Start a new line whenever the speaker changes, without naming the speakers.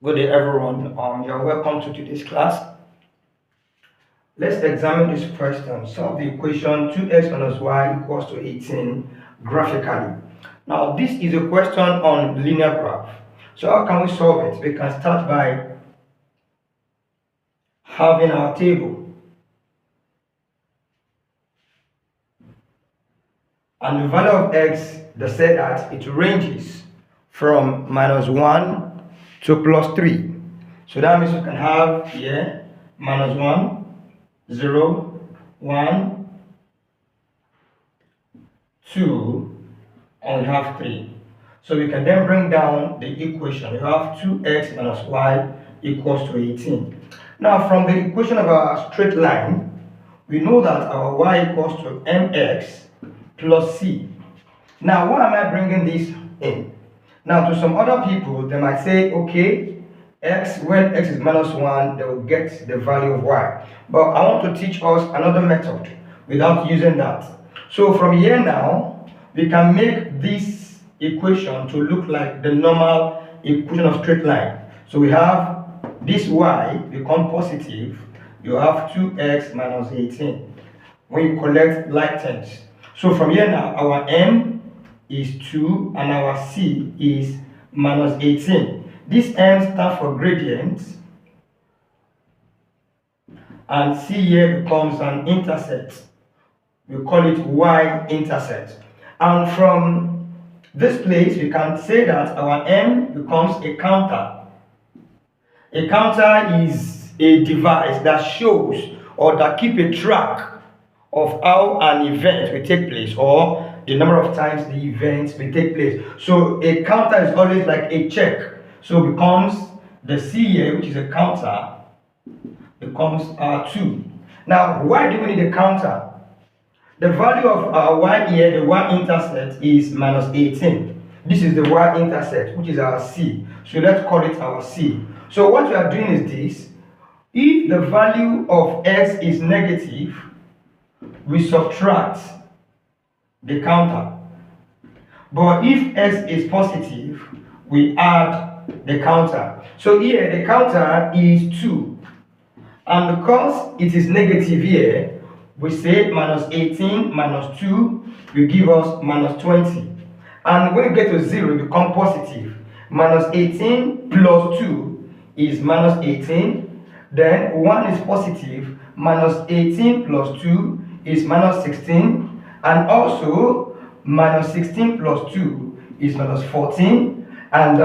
Good day, everyone. You're welcome to today's class. Let's examine this question. Solve the equation 2x minus y equals to 18 graphically. Now, this is a question on linear graph. So how can we solve it? We can start by having our table. And the value of x, they said that it ranges from -1 to +3. So that means we can have here -1, 0, 1, 2, and we have 3. So we can then bring down the equation. We have 2x minus y equals to 18. Now from the equation of our straight line, we know that our y equals to mx plus c. Now why am I bringing this in? Now to some other people, they might say, okay, when x is -1, they will get the value of y. But I want to teach us another method without using that. So from here now, we can make this equation to look like the normal equation of straight line. So we have this y become positive. You have 2x minus 18 when you collect like terms. So from here now, our m is 2 and our c is -18. This m stands for gradient, and c here becomes an intercept. We call it y-intercept. And from this place, we can say that our m becomes a counter. A counter is a device that shows or that keeps a track of how an event will take place, or the number of times the event will take place. So a counter is always like a check. So it becomes the c here, which is a counter, becomes 2. Now, why do we need a counter? The value of our y here, the y-intercept, is -18. This is the y-intercept, which is our c. So let's call it our c. So what we are doing is this. If the value of x is negative, we subtract the counter. But if x is positive, we add the counter. So here the counter is 2. And because it is negative here, we say -18 minus 2 will give us -20. And when we get to 0, it becomes positive. -18 plus 2 is -18. Then 1 is positive. -18 plus 2 is -16. And also -16 plus 2 is -14. And